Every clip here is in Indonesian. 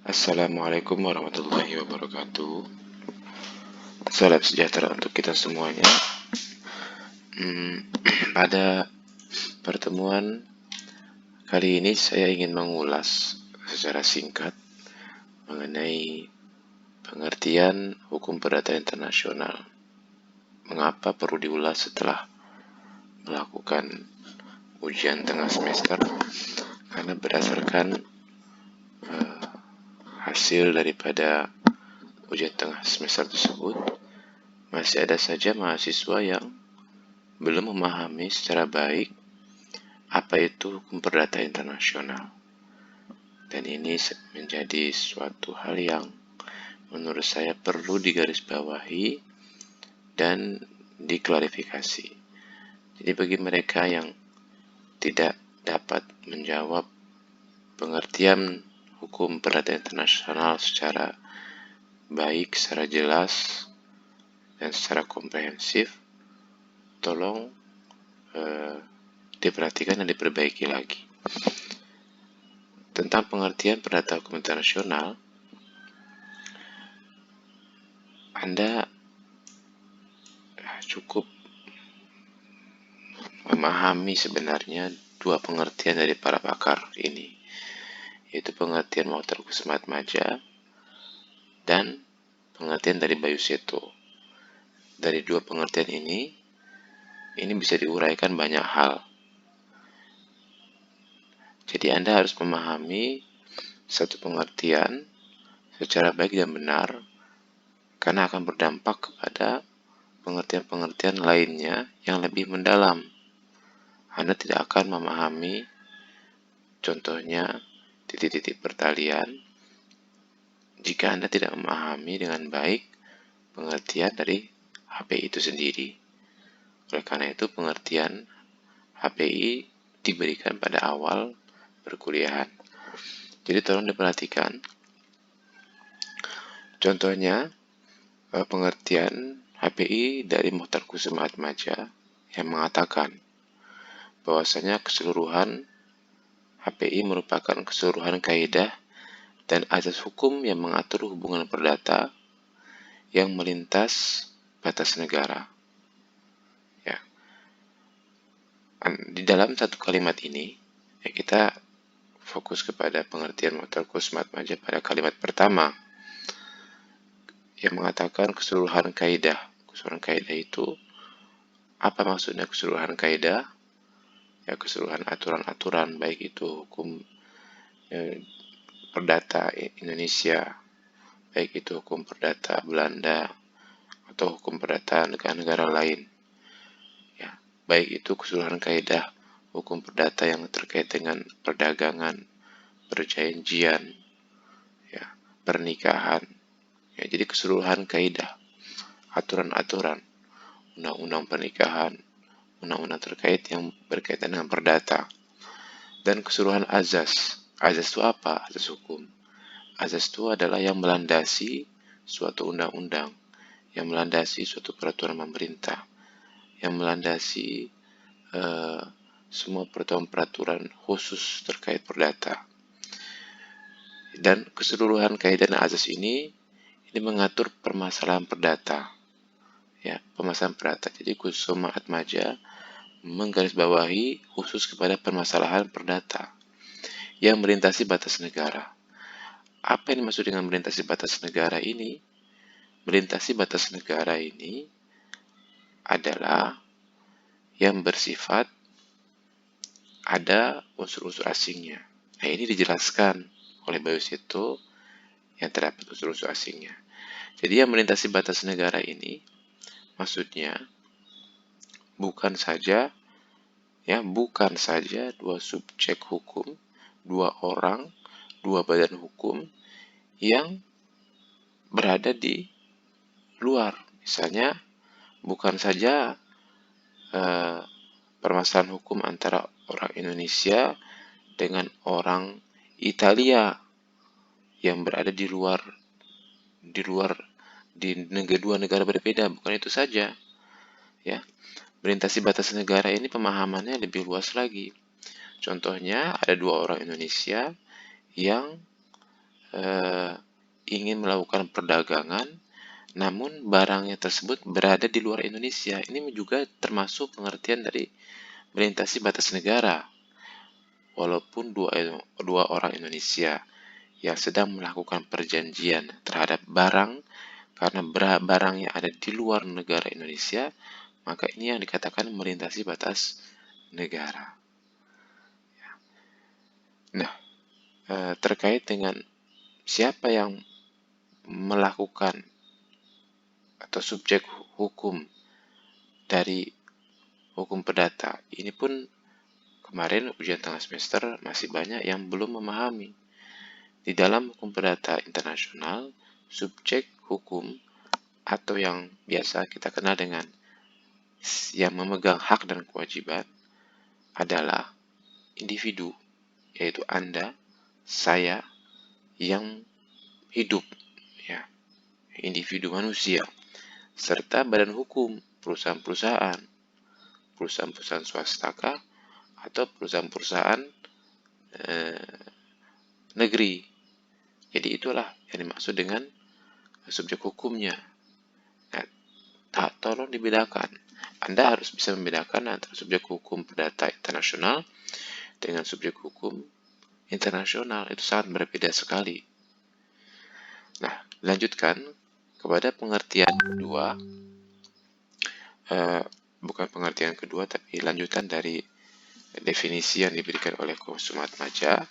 Assalamualaikum warahmatullahi wabarakatuh. Salam sejahtera untuk kita semuanya. Pada pertemuan kali ini saya ingin mengulas secara singkat mengenai pengertian hukum perdata internasional. Mengapa perlu diulas setelah melakukan ujian tengah semester? Karena berdasarkan hasil daripada ujian tengah semester tersebut, masih ada saja mahasiswa yang belum memahami secara baik apa itu hukum perdata internasional. Dan ini menjadi suatu hal yang menurut saya perlu digarisbawahi dan diklarifikasi. Jadi bagi mereka yang tidak dapat menjawab pengertian hukum perdata internasional secara baik, secara jelas, dan secara komprehensif, tolong diperhatikan dan diperbaiki lagi. Tentang pengertian perdata hukum internasional, Anda cukup memahami sebenarnya dua pengertian dari para pakar ini, yaitu pengertian Walter Kusumaatmadja dan pengertian dari Bayu Seto. Dari dua pengertian ini bisa diuraikan banyak hal. Jadi Anda harus memahami satu pengertian secara baik dan benar, karena akan berdampak kepada pengertian-pengertian lainnya yang lebih mendalam. Anda tidak akan memahami, contohnya, titik-titik pertalian jika Anda tidak memahami dengan baik pengertian dari HPI itu sendiri. Oleh karena itu, pengertian HPI diberikan pada awal perkuliahan. Jadi tolong diperhatikan. Contohnya, pengertian HPI dari Mohtar Kusumaatmadja yang mengatakan bahwasanya keseluruhan HPI merupakan keseluruhan kaidah dan azas hukum yang mengatur hubungan perdata yang melintas batas negara. Ya. Di dalam satu kalimat ini, kita fokus kepada pengertian Mohtar Kusumaatmadja pada kalimat pertama yang mengatakan keseluruhan kaidah. Keseluruhan kaidah itu, apa maksudnya keseluruhan kaidah? Ya, keseluruhan aturan-aturan, baik itu hukum perdata Indonesia, baik itu hukum perdata Belanda atau hukum perdata negara-negara lain. Ya, baik itu keseluruhan kaidah hukum perdata yang terkait dengan perdagangan, perjanjian, ya, pernikahan. Ya, jadi keseluruhan kaidah, aturan-aturan, undang-undang pernikahan, undang-undang terkait yang berkaitan dengan perdata, dan keseluruhan azas. Azas itu apa? Azas hukum. Azas itu adalah yang melandasi suatu undang-undang, yang melandasi suatu peraturan pemerintah, yang melandasi semua peraturan khusus terkait perdata. Dan keseluruhan kaidah dan azas ini mengatur permasalahan perdata. Ya, permasalahan perdata. Jadi Kusumaatmadja menggarisbawahi khusus kepada permasalahan perdata yang melintasi batas negara. Apa yang dimaksud dengan melintasi batas negara ini? Melintasi batas negara ini adalah yang bersifat ada unsur-unsur asingnya. Nah, ini dijelaskan oleh Bayu Seto yang terdapat unsur-unsur asingnya. Jadi yang melintasi batas negara ini maksudnya bukan saja dua subjek hukum, dua orang, dua badan hukum yang berada di luar. Misalnya bukan saja permasalahan hukum antara orang Indonesia dengan orang Italia yang berada di luar di dua negara berbeda. Bukan itu saja, ya. Melintasi batas negara ini pemahamannya lebih luas lagi. Contohnya ada dua orang Indonesia yang ingin melakukan perdagangan, namun barangnya tersebut berada di luar Indonesia. Ini juga termasuk pengertian dari melintasi batas negara. Walaupun dua orang Indonesia yang sedang melakukan perjanjian terhadap barang, karena barangnya ada di luar negara Indonesia, maka ini yang dikatakan melintasi batas negara. Nah, terkait dengan siapa yang melakukan atau subjek hukum dari hukum perdata, ini pun kemarin ujian tengah semester masih banyak yang belum memahami. Di dalam hukum perdata internasional, subjek hukum atau yang biasa kita kenal dengan yang memegang hak dan kewajiban adalah individu, yaitu Anda, saya yang hidup, ya, individu manusia, serta badan hukum, perusahaan-perusahaan swasta atau perusahaan-perusahaan negeri. Jadi itulah yang dimaksud dengan subjek hukumnya. Nah, tolong dibedakan. Anda harus bisa membedakan antara subjek hukum perdata internasional dengan subjek hukum internasional. Itu sangat berbeda sekali. Nah, lanjutkan kepada pengertian kedua. Bukan pengertian kedua, tapi lanjutan dari definisi yang diberikan oleh Koh Sumatmaja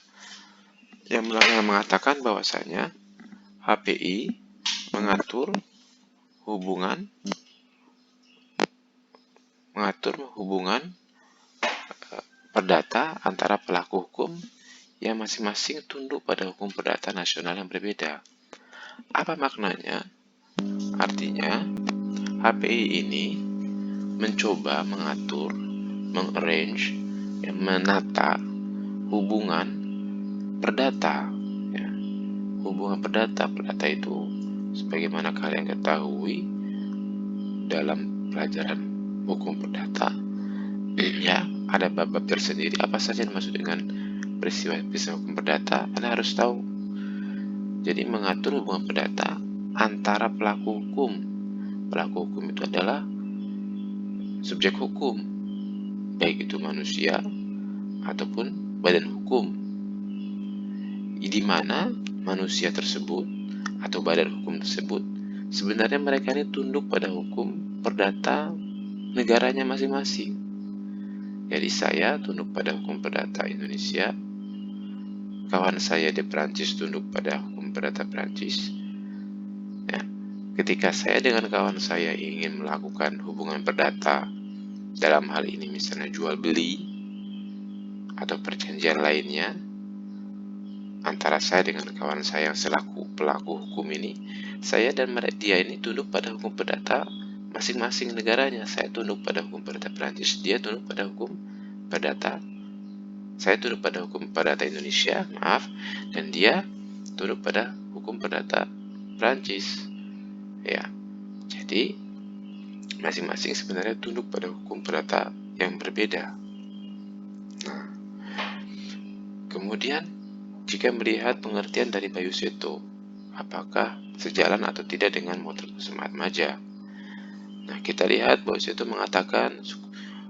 yang mengatakan bahwasanya HPI mengatur hubungan perdata antara pelaku hukum yang masing-masing tunduk pada hukum perdata nasional yang berbeda. Apa maknanya? Artinya, HPI ini mencoba mengatur, mengarrange, menata hubungan perdata. Ya. Hubungan perdata itu sebagaimana kalian ketahui dalam pelajaran hukum perdata, ya, ada bab-bab tersendiri. Apa saja yang dimaksud dengan peristiwa hukum perdata, Anda harus tahu. Jadi mengatur hubungan perdata antara pelaku hukum. Pelaku hukum itu adalah subjek hukum, baik itu manusia ataupun badan hukum, di mana manusia tersebut atau badan hukum tersebut sebenarnya mereka ini tunduk pada hukum perdata negaranya masing-masing. Jadi saya tunduk pada hukum perdata Indonesia, kawan saya di Perancis tunduk pada hukum perdata Perancis. Ya, ketika saya dengan kawan saya ingin melakukan hubungan perdata, dalam hal ini misalnya jual beli atau perjanjian lainnya antara saya dengan kawan saya yang selaku pelaku hukum ini, saya dan dia ini tunduk pada hukum perdata masing-masing negaranya. Saya tunduk pada hukum perdata Perancis, dia tunduk pada hukum perdata, saya tunduk pada hukum perdata Indonesia, dan dia tunduk pada hukum perdata Perancis. Ya, jadi masing-masing sebenarnya tunduk pada hukum perdata yang berbeda. Nah, kemudian jika melihat pengertian dari Bayu Seto, apakah sejalan atau tidak dengan Motret Sumatmaja? Nah, kita lihat Bayu Seto mengatakan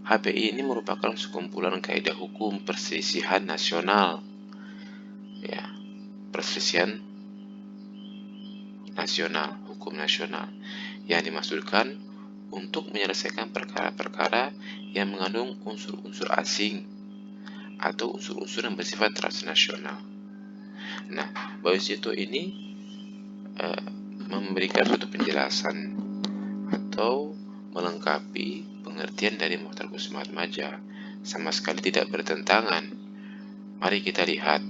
HPI ini merupakan sekumpulan kaidah hukum perselisihan nasional. Ya, perselisihan nasional, hukum nasional yang dimaksudkan untuk menyelesaikan perkara-perkara yang mengandung unsur-unsur asing atau unsur-unsur yang bersifat transnasional. Nah, Bayu Seto ini memberikan suatu penjelasan atau melengkapi pengertian dari Mokhtar Sumatmaja, sama sekali tidak bertentangan. Mari kita lihat.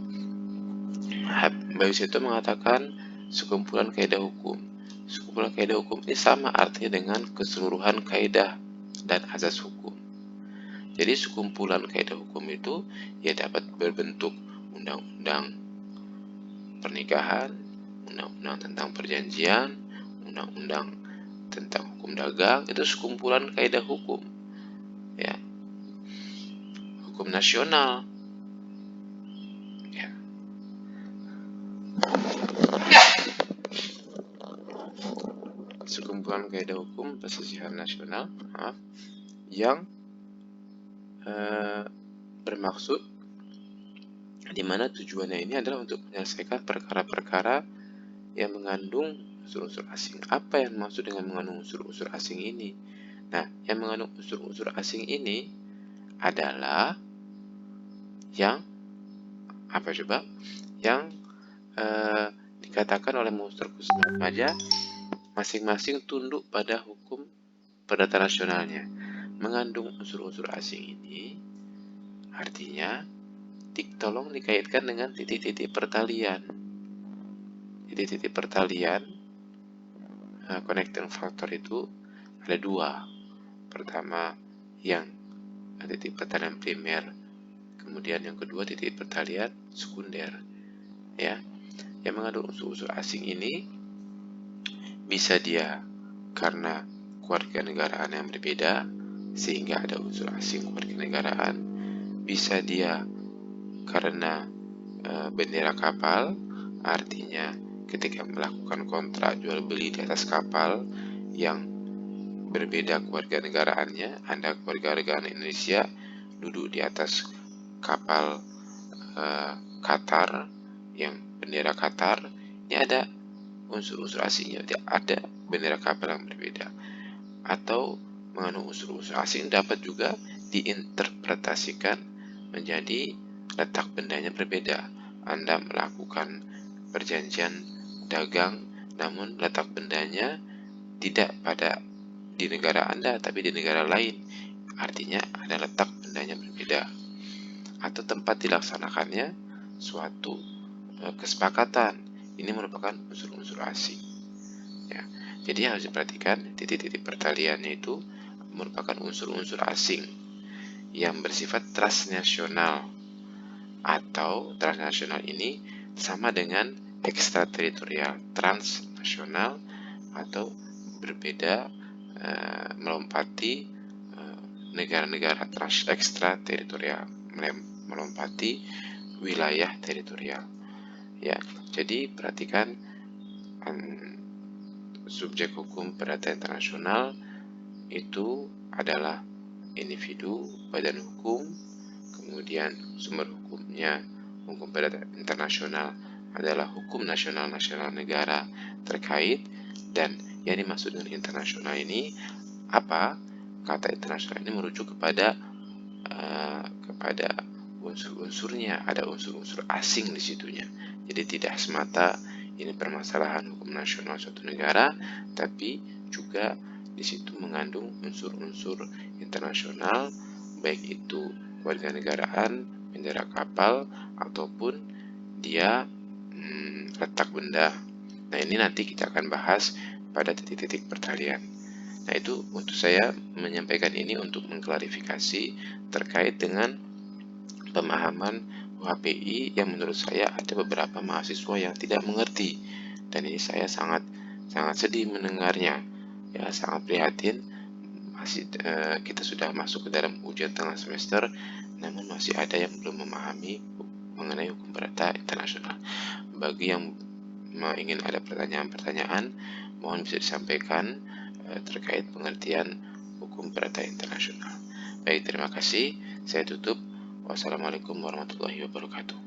Bayu Seto mengatakan sekumpulan kaidah hukum. Sekumpulan kaidah hukum ini sama artinya dengan keseluruhan kaidah dan azas hukum. Jadi sekumpulan kaidah hukum itu ya dapat berbentuk undang-undang pernikahan, undang-undang tentang perjanjian, undang-undang tentang hukum dagang. Itu sekumpulan kaidah hukum, ya, hukum nasional, ya. sekumpulan kaidah hukum pesisihan nasional, yang bermaksud di mana tujuannya ini adalah untuk menyelesaikan perkara-perkara yang mengandung unsur-unsur asing. Apa yang maksud dengan mengandung unsur-unsur asing ini? Nah, yang mengandung unsur-unsur asing ini adalah yang apa coba? Yang dikatakan oleh Muster Kusmatmaja masing-masing tunduk pada hukum perdata nasionalnya. Mengandung unsur-unsur asing ini artinya tolong dikaitkan dengan titik-titik pertalian. Titik-titik pertalian connecting factor itu ada dua. Pertama yang titik pertalian primer, kemudian yang kedua titik pertalian sekunder. Ya, yang mengandung unsur-unsur asing ini bisa dia karena kewarganegaraan yang berbeda sehingga ada unsur asing kewarganegaraan, bisa dia karena bendera kapal, artinya ketika melakukan kontrak jual beli di atas kapal yang berbeda kewarganegaraannya, Anda kewarganegaraan Indonesia duduk di atas kapal Qatar yang bendera Qatar, ini ada unsur-unsur asingnya, ada bendera kapal yang berbeda. Atau mengandung unsur-unsur asing dapat juga diinterpretasikan menjadi letak bendanya berbeda. Anda melakukan perjanjian dagang, namun letak bendanya tidak di negara Anda, tapi di negara lain. Artinya ada letak bendanya berbeda. Atau tempat dilaksanakannya suatu kesepakatan. Ini merupakan unsur-unsur asing. Ya, jadi harus diperhatikan titik-titik pertaliannya itu merupakan unsur-unsur asing yang bersifat transnasional. Atau transnasional ini sama dengan ekstrateritorial, transnasional atau berbeda, melompati negara-negara ekstrateritorial, melompati wilayah teritorial. Ya, jadi perhatikan subjek hukum perdata internasional itu adalah individu, badan hukum, kemudian sumber hukumnya hukum perdata internasional adalah hukum nasional negara terkait, dan yang dimaksud dengan internasional ini apa? Kata internasional ini merujuk kepada unsur-unsurnya, ada unsur-unsur asing di situnya. Jadi tidak semata ini permasalahan hukum nasional suatu negara, tapi juga di situ mengandung unsur-unsur internasional, baik itu kewarganegaraan, bendera kapal, ataupun dia letak benda. Nah, ini nanti kita akan bahas pada titik-titik pertalian. Nah, itu untuk saya menyampaikan ini untuk mengklarifikasi terkait dengan pemahaman UHPI yang menurut saya ada beberapa mahasiswa yang tidak mengerti, dan ini saya sangat sedih mendengarnya. Ya, sangat prihatin. Kita sudah masuk ke dalam ujian tengah semester, namun masih ada yang belum memahami mengenai hukum perdata internasional. Bagi yang ingin ada pertanyaan-pertanyaan, mohon bisa disampaikan terkait pengertian hukum perdata internasional. Baik, terima kasih. Saya tutup. Wassalamualaikum warahmatullahi wabarakatuh.